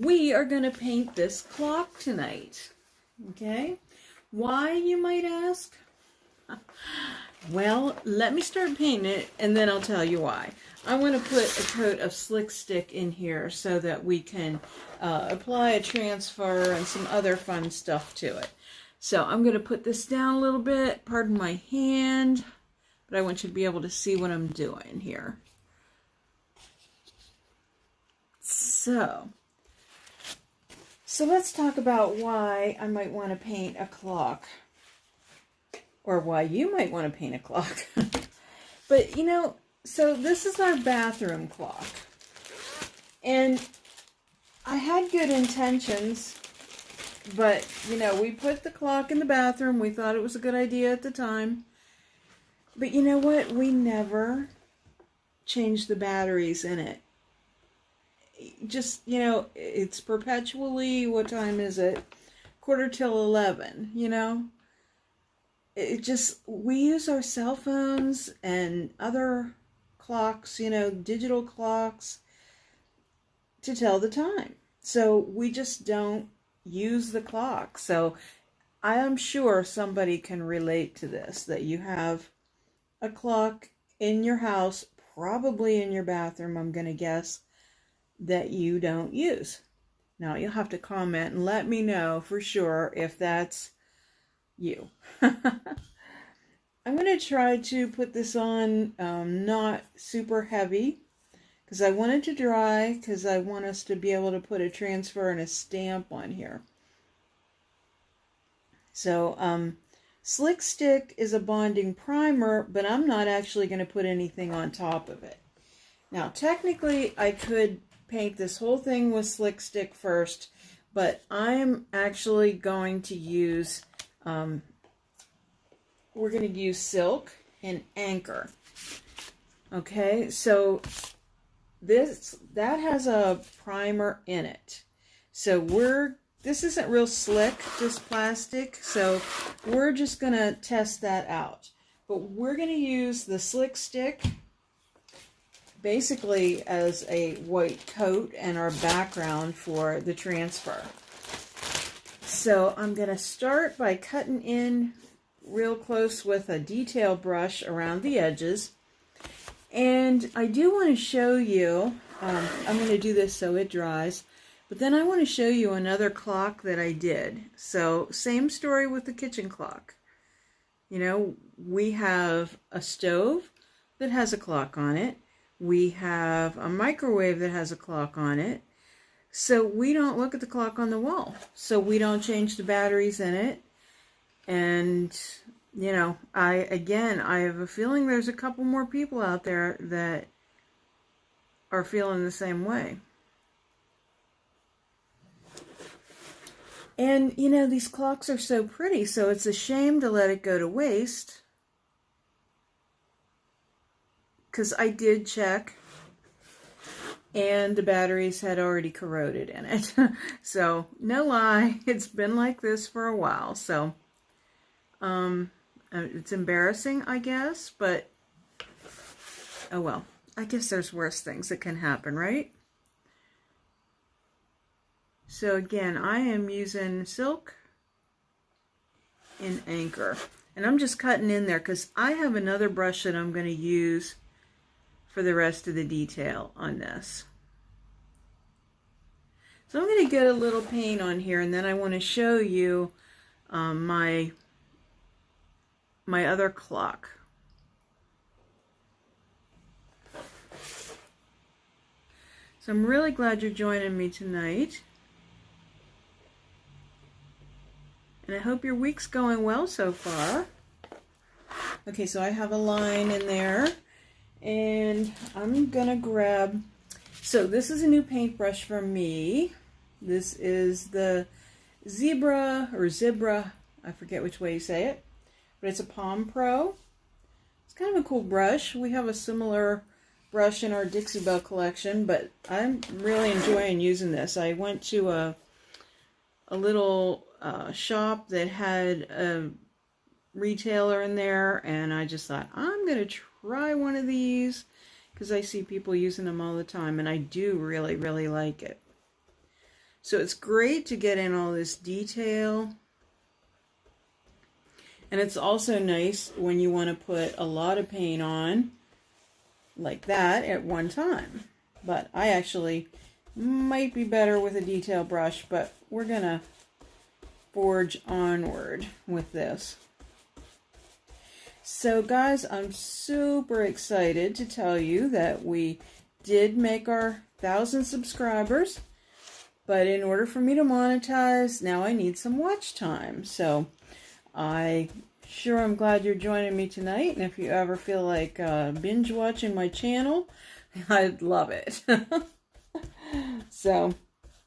We are going to paint this clock tonight. Okay? Why, you might ask? Well, let me start painting it and then I'll tell you why. I want to put a coat of Slick Stick in here so that we can apply a transfer and some other fun stuff to it. So I'm going to put this down a little bit. Pardon my hand, but I want you to be able to see what I'm doing here. So let's talk about why I might want to paint a clock, or why you might want to paint a clock. But you know, so this is our bathroom clock, and I had good intentions, but you know, we put the clock in the bathroom. We thought it was a good idea at the time, but you know what? We never changed the batteries in it. Just, you know, it's perpetually, what time is it? 11:45, you know? It just, we use our cell phones and other clocks, you know, digital clocks, to tell the time. So we just don't use the clock. So I am sure somebody can relate to this, that you have a clock in your house, probably in your bathroom, I'm going to guess, that you don't use. Now you'll have to comment and let me know for sure if that's you. I'm going to try to put this on not super heavy because I want it to dry, because I want us to be able to put a transfer and a stamp on here. So Slick Stick is a bonding primer, but I'm not actually going to put anything on top of it. Now technically I could paint this whole thing with Slick Stick first, but I'm actually going to use, we're going to use Silk and Anchor. Okay, so that has a primer in it. So this isn't real slick, just plastic, so we're just going to test that out. But we're going to use the Slick Stick basically as a white coat and our background for the transfer. So I'm going to start by cutting in real close with a detail brush around the edges. And I do want to show you, I'm going to do this so it dries, but then I want to show you another clock that I did. So same story with the kitchen clock. You know, we have a stove that has a clock on it. We have a microwave that has a clock on it. So we don't look at the clock on the wall. So we don't change the batteries in it. And, you know, I have a feeling there's a couple more people out there that are feeling the same way. And, you know, these clocks are so pretty, so it's a shame to let it go to waste. Because I did check, and the batteries had already corroded in it. So, no lie, it's been like this for a while. So, it's embarrassing, I guess, but, oh well. I guess there's worse things that can happen, right? So again, I am using Silk and Anchor. And I'm just cutting in there because I have another brush that I'm going to use for the rest of the detail on this. So I'm going to get a little paint on here, and then I want to show you my other clock. So I'm really glad you're joining me tonight. And I hope your week's going well so far. Okay, so I have a line in there. And I'm gonna grab, so this is a new paintbrush from me. This is the Zebra, I forget which way you say it, but it's a Palm Pro. It's kind of a cool brush. We have a similar brush in our Dixie Belle collection, but I'm really enjoying using this. I went to a little shop that had a retailer in there, and I just thought, I'm gonna try one of these because I see people using them all the time, and I do really like it. So it's great to get in all this detail. And it's also nice when you want to put a lot of paint on like that at one time. But I actually might be better with a detail brush, but we're going to forge onward with this. So guys, I'm super excited to tell you that we did make our 1,000 subscribers, but in order for me to monetize, now I need some watch time. So I'm glad you're joining me tonight, and if you ever feel like binge watching my channel, I'd love it. So,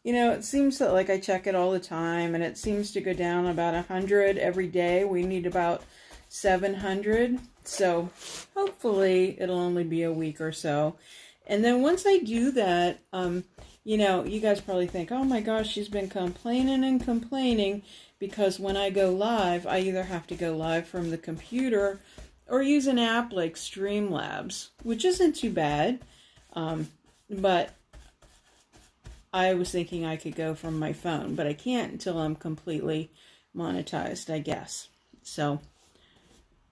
you know, it seems that like I check it all the time, and it seems to go down about 100 every day. We need about 700, so hopefully it'll only be a week or so. And then once I do that, you know, you guys probably think, oh my gosh, she's been complaining and complaining, because when I go live, I either have to go live from the computer or use an app like Streamlabs, which isn't too bad, but I was thinking I could go from my phone, but I can't until I'm completely monetized, I guess. So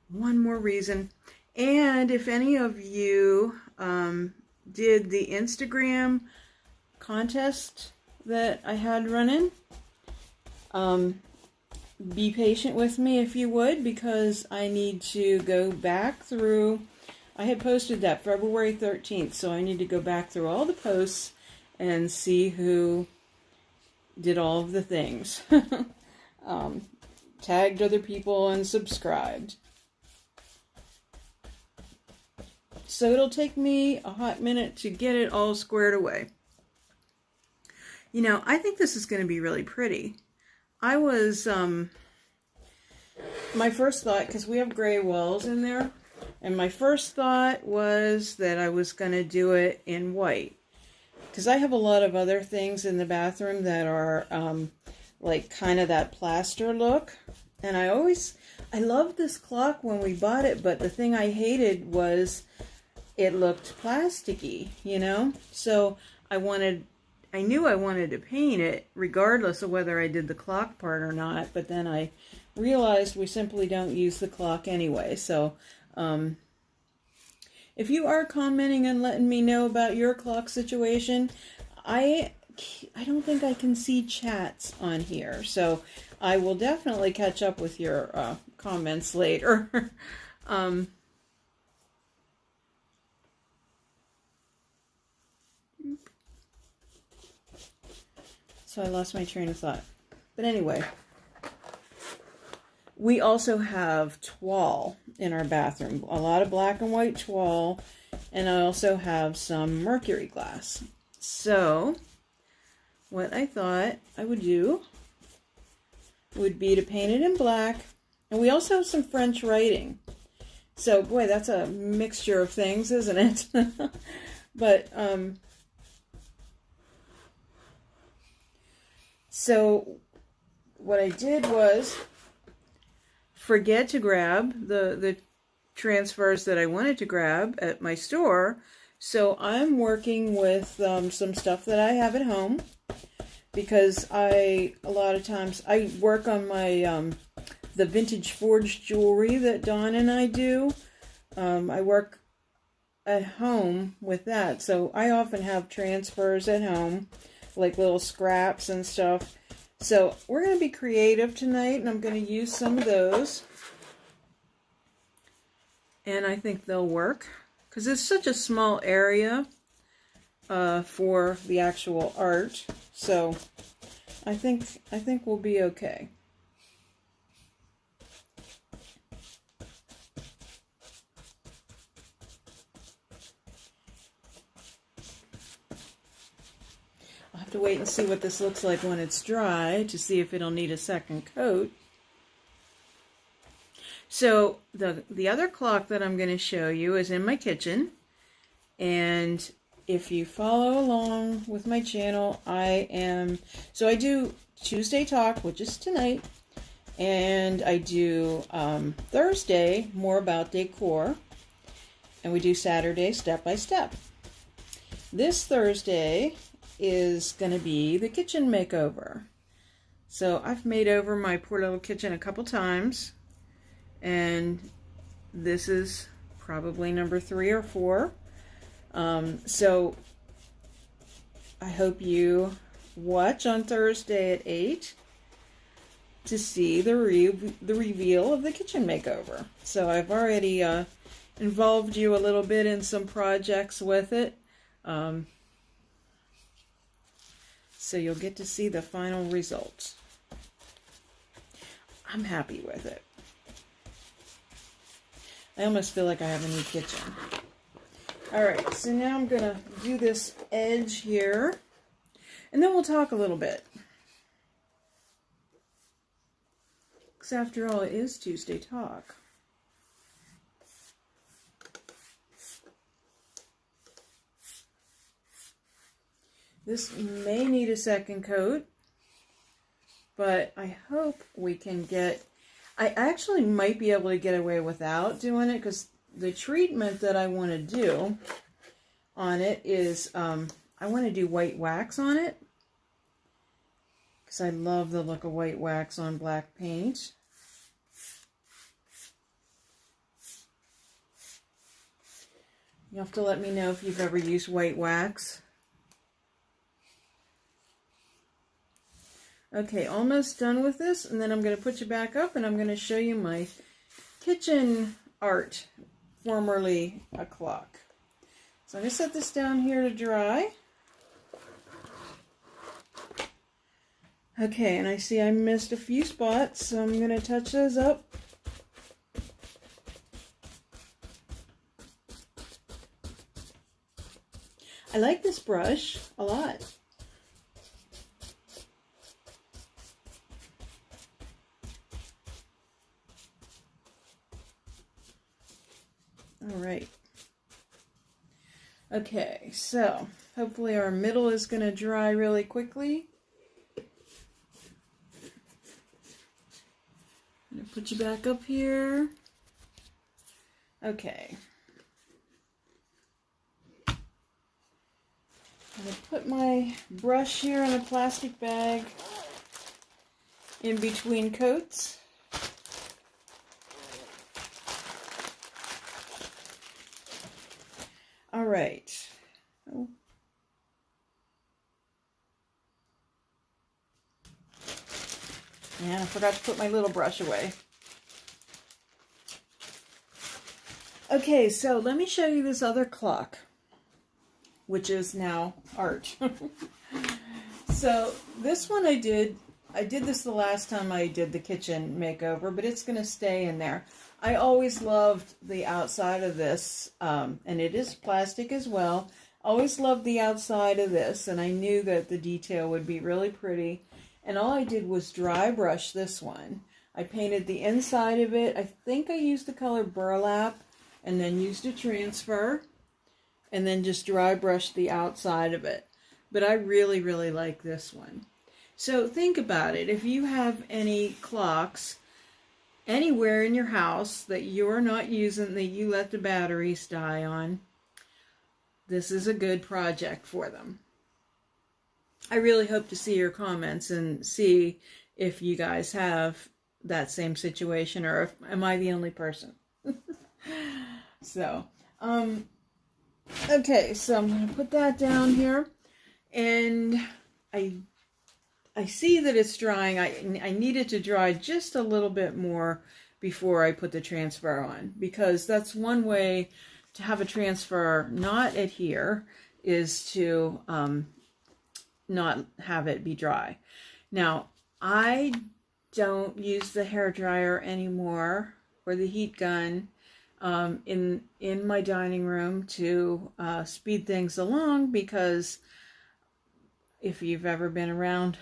one more reason. And if any of you did the Instagram contest that I had running, be patient with me if you would, because I need to go back through. I had posted that February 13th, so I need to go back through all the posts and see who did all of the things. Tagged other people and subscribed. So it'll take me a hot minute to get it all squared away. You know, I think this is going to be really pretty. I was, my first thought, because we have gray walls in there, and my first thought was that I was going to do it in white. Because I have a lot of other things in the bathroom that are like kind of that plaster look. And I loved this clock when we bought it, but the thing I hated was it looked plasticky, you know? So I knew I wanted to paint it regardless of whether I did the clock part or not, but then I realized we simply don't use the clock anyway. So if you are commenting and letting me know about your clock situation, I don't think I can see chats on here, so I will definitely catch up with your comments later. So I lost my train of thought. But anyway, we also have toile in our bathroom. A lot of black and white toile. And I also have some mercury glass. So what I thought I would do would be to paint it in black. And we also have some French writing. So boy, that's a mixture of things, isn't it? But so what I did was forget to grab the transfers that I wanted to grab at my store. So I'm working with some stuff that I have at home, because a lot of times I work on my the vintage forged jewelry that Dawn and I do. I work at home with that, so I often have transfers at home, like little scraps and stuff. So we're going to be creative tonight, and I'm going to use some of those. And I think they'll work, because it's such a small area for the actual art. So I think we'll be okay. I'll have to wait and see what this looks like when it's dry to see if it'll need a second coat. So the other clock that I'm going to show you is in my kitchen, and if you follow along with my channel, I do Tuesday Talk, which is tonight, and I do Thursday more about decor, and we do Saturday step by step. This Thursday is going to be the kitchen makeover. So I've made over my poor little kitchen a couple times, and this is probably number 3 or 4. So I hope you watch on Thursday at 8 to see the reveal of the kitchen makeover. So I've already involved you a little bit in some projects with it. So you'll get to see the final results. I'm happy with it. I almost feel like I have a new kitchen. Alright, so now I'm going to do this edge here, and then we'll talk a little bit. Because after all, it is Tuesday Talk. This may need a second coat, but I hope we can get... I actually might be able to get away without doing it, because the treatment that I want to do on it is, I want to do white wax on it, because I love the look of white wax on black paint. You have to let me know if you've ever used white wax. Okay, almost done with this, and then I'm going to put you back up, and I'm going to show you my kitchen art, formerly a clock. So I'm going to set this down here to dry. Okay, and I see I missed a few spots, so I'm going to touch those up. I like this brush a lot. All right. Okay, so hopefully our middle is going to dry really quickly. I'm going to put you back up here. Okay. I'm going to put my brush here in a plastic bag in between coats. All right. Oh. And I forgot to put my little brush away. Okay, so let me show you this other clock, which is now art. So this one I did this the last time I did the kitchen makeover, but it's going to stay in there. I always loved the outside of this, and it is plastic as well. Always loved the outside of this, and I knew that the detail would be really pretty. And all I did was dry brush this one. I painted the inside of it. I think I used the color burlap, and then used a transfer, and then just dry brushed the outside of it. But I really, really like this one. So think about it. If you have any clocks anywhere in your house that you're not using, that you let the batteries die on, this is a good project for them. I really hope to see your comments and see if you guys have that same situation, or if, am I the only person? So, okay, so I'm going to put that down here, and I see that it's drying. I need it to dry just a little bit more before I put the transfer on, because that's one way to have a transfer not adhere, is to not have it be dry. Now, I don't use the hair dryer anymore, or the heat gun in my dining room to speed things along, because if you've ever been around,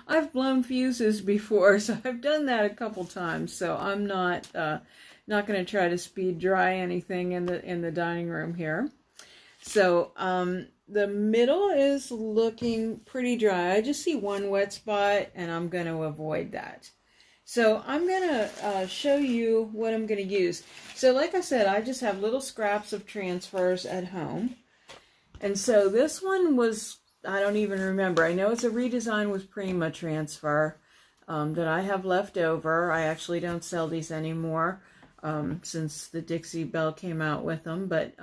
I've blown fuses before, so I've done that a couple times. So I'm not going to try to speed dry anything in the dining room here. So the middle is looking pretty dry. I just see one wet spot, and I'm going to avoid that. So I'm going to show you what I'm going to use. So like I said, I just have little scraps of transfers at home. And so this one was I don't even remember. I know it's a redesign with Prima transfer that I have left over. I actually don't sell these anymore since the Dixie Belle came out with them. But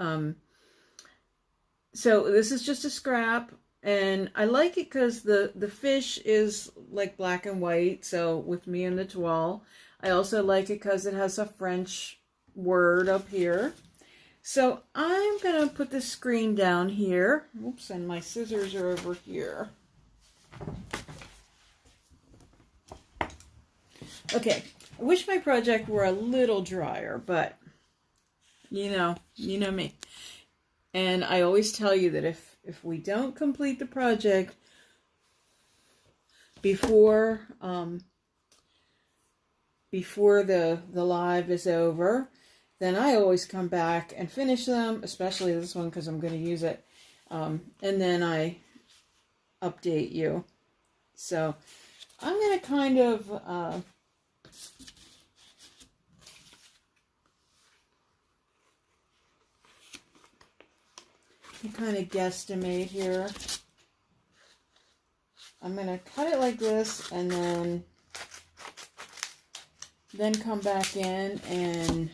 so this is just a scrap, and I like it because the fish is like black and white. So with me and the toile, I also like it because it has a French word up here. So I'm going to put the screen down here. Oops, and my scissors are over here. Okay, I wish my project were a little drier, but you know me. And I always tell you that if we don't complete the project before the live is over, then I always come back and finish them, especially this one because I'm going to use it. And then I update you. So I'm going to kind of guesstimate here. I'm going to cut it like this and then come back in and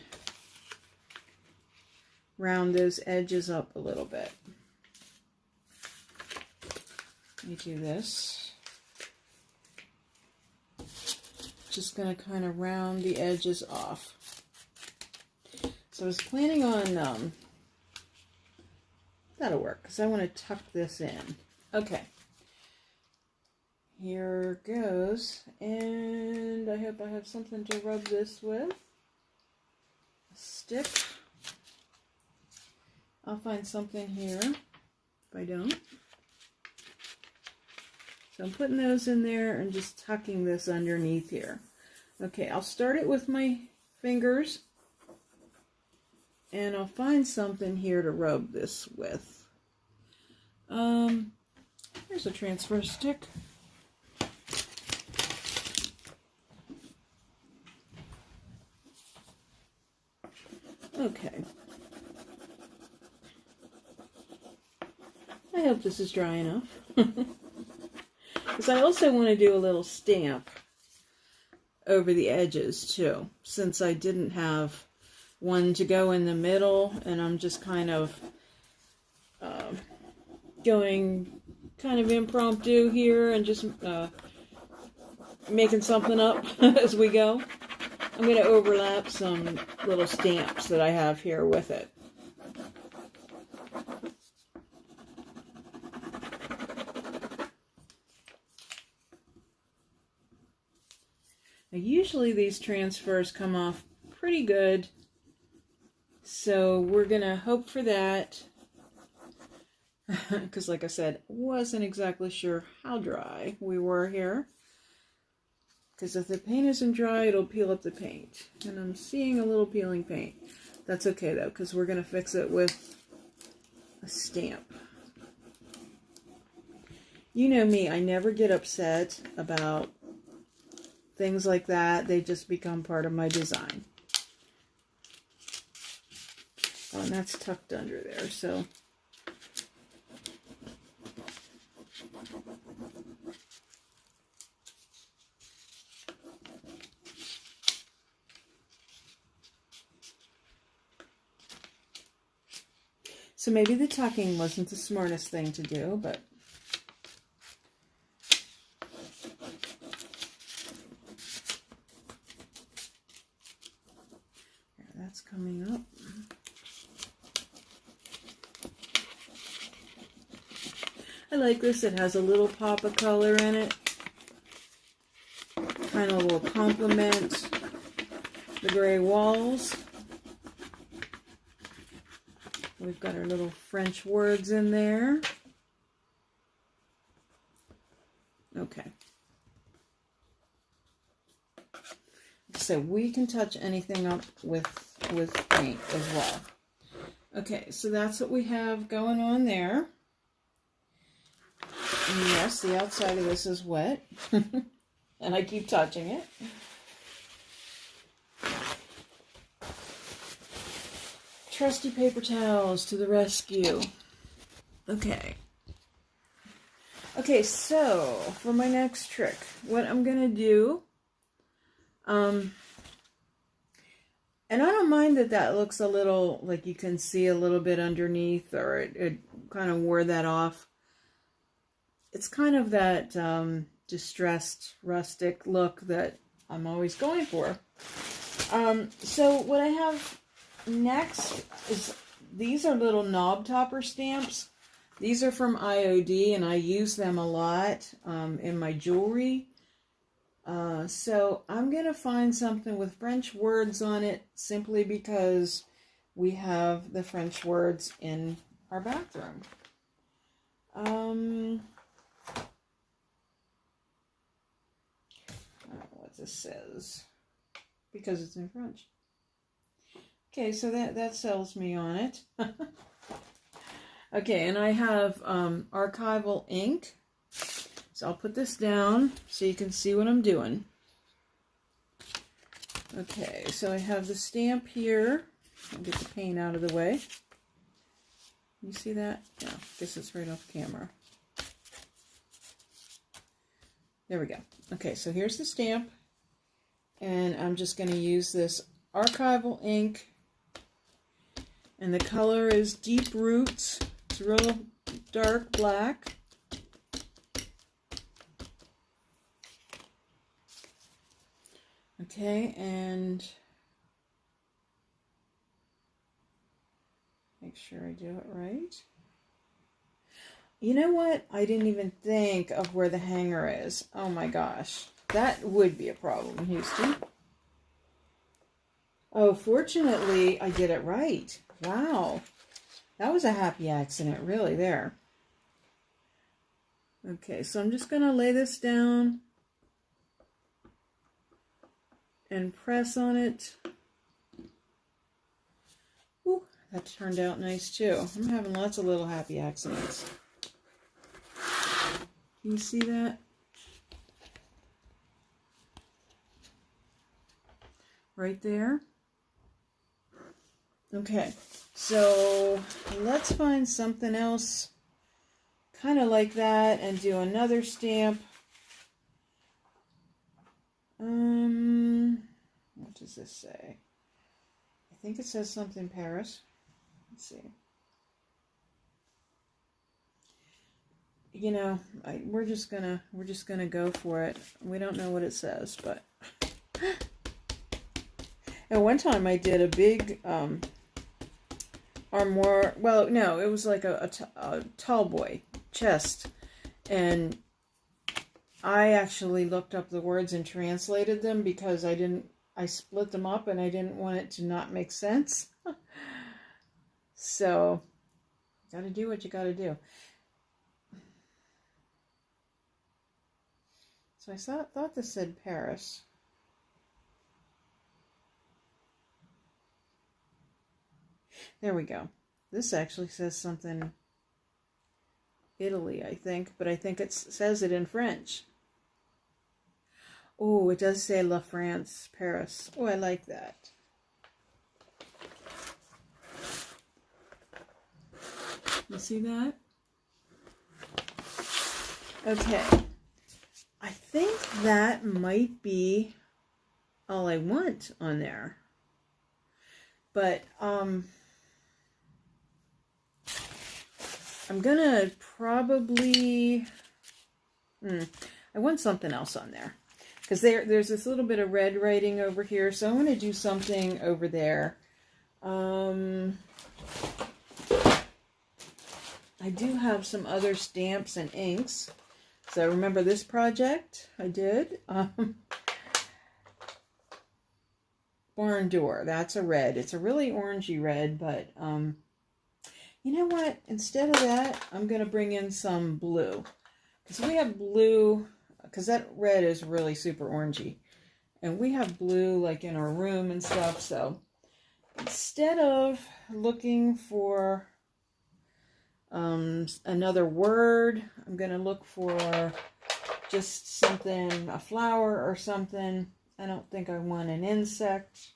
round those edges up a little bit. Let me do this. Just going to kind of round the edges off. So I was planning on, that'll work because I want to tuck this in. Okay. Here goes. And I hope I have something to rub this with. A stick. I'll find something here if I don't. So I'm putting those in there and just tucking this underneath here. Okay, I'll start it with my fingers. And I'll find something here to rub this with. Here's a transfer stick. Okay. I hope this is dry enough. Because I also want to do a little stamp over the edges too, since I didn't have one to go in the middle, and I'm just kind of going kind of impromptu here and just making something up as we go. I'm going to overlap some little stamps that I have here with it. Now, usually these transfers come off pretty good, so we're going to hope for that, because like I said, wasn't exactly sure how dry we were here, because if the paint isn't dry, it'll peel up the paint, and I'm seeing a little peeling paint. That's okay though, because we're going to fix it with a stamp. You know me, I never get upset about things like that. They just become part of my design. Oh, and that's tucked under there, so. So maybe the tucking wasn't the smartest thing to do, but that's coming up. I like this. It has a little pop of color in it. Kind of will complement the gray walls. We've got our little French words in there. Okay. So we can touch anything up with paint as well. Okay, so that's what we have going on there. And yes, the outside of this is wet. And I keep touching it. Trusty paper towels to the rescue. Okay. Okay, so for my next trick, what I'm going to do, and I don't mind that that looks a little, like you can see a little bit underneath, or it kind of wore that off. It's kind of that distressed, rustic look that I'm always going for. So what I have next is, these are little knob topper stamps. These are from IOD, and I use them a lot in my jewelry. So I'm going to find something with French words on it, simply because we have the French words in our bathroom. I don't know what this says, because it's in French. Okay, so that sells me on it. Okay, and I have archival ink. So I'll put this down so you can see what I'm doing. Okay, so I have the stamp here. I'll get the paint out of the way. You see that? Yeah, I guess it's right off camera. There we go. Okay, so here's the stamp. And I'm just going to use this archival ink. And the color is Deep Roots. It's real dark black. Okay, and make sure I do it right. You know what? I didn't even think of where the hanger is. Oh my gosh. That would be a problem, Houston. Oh, fortunately, I did it right. Wow. That was a happy accident, really, there. Okay, so I'm just going to lay this down and press on it. Ooh, that turned out nice, too. I'm having lots of little happy accidents. Can you see that? Right there. Okay, so let's find something else kind of like that and do another stamp. What does this say? I think it says something Paris. Let's see. You know, we're just gonna go for it. We don't know what it says, but at one time I did a big armoire. Well, no, it was like a tall boy chest, and I actually looked up the words and translated them because I split them up and I didn't want it to not make sense. So, you gotta do what you gotta do. So I thought this said Paris. There we go. This actually says something Italy, I think, but I think it says it in French. Oh, it does say La France, Paris. Oh, I like that. You see that? Okay. I think that might be all I want on there. But, I'm gonna probably, I want something else on there. Because there's this little bit of red writing over here, so I'm going to do something over there. I do have some other stamps and inks. So remember this project I did? Barn door, that's a red. It's a really orangey red, but you know what? Instead of that, I'm going to bring in some blue. Because we have blue, because that red is really super orangey. And we have blue like in our room and stuff, so instead of looking for another word, I'm going to look for just something, a flower or something. I don't think I want an insect.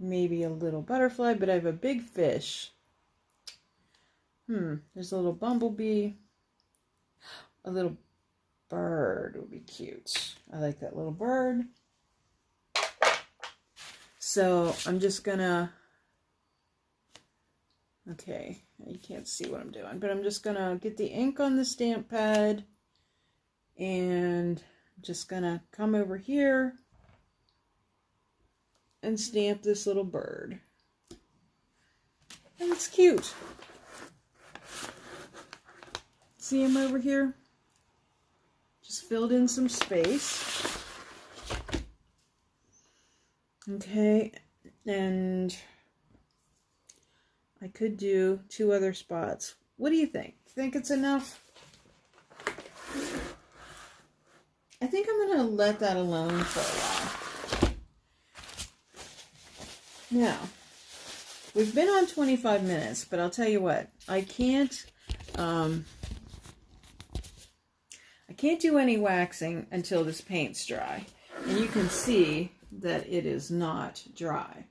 Maybe a little butterfly, but I have a big fish. There's a little bumblebee. A little bird would be cute. I like that little bird. So I'm just gonna, okay, you can't see what I'm doing, but I'm just gonna get the ink on the stamp pad and just gonna come over here and stamp this little bird. And it's cute. See him over here? Just filled in some space. Okay, and I could do 2 other spots. What do you think? Think it's enough? I think I'm going to let that alone for a while. Now, we've been on 25 minutes, but I'll tell you what, I can't do any waxing until this paint's dry. And you can see that it is not dry.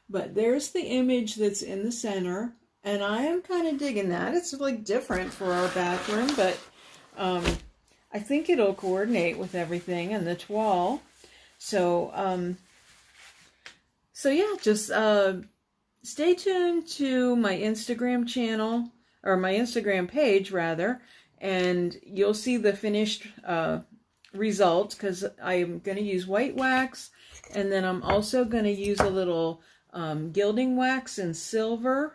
But there's the image that's in the center, and I am kind of digging that. It's like different for our bathroom, but I think it'll coordinate with everything and the toile. So yeah, just stay tuned to my Instagram channel, or my Instagram page rather, and you'll see the finished result, because I'm going to use white wax, and then I'm also going to use a little gilding wax in silver,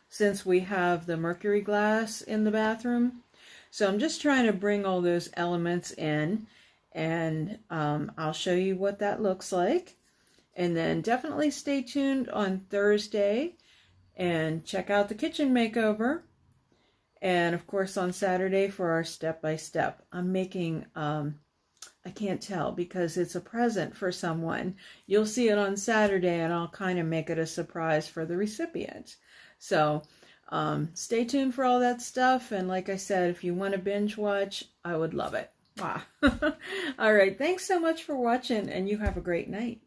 since we have the mercury glass in the bathroom. So I'm just trying to bring all those elements in, and I'll show you what that looks like. And then definitely stay tuned on Thursday and check out the kitchen makeover. And of course on Saturday for our step-by-step. I'm making, I can't tell because it's a present for someone. You'll see it on Saturday, and I'll kind of make it a surprise for the recipient. So stay tuned for all that stuff. And like I said, if you want to binge watch, I would love it. Wow. All right. Thanks so much for watching, and you have a great night.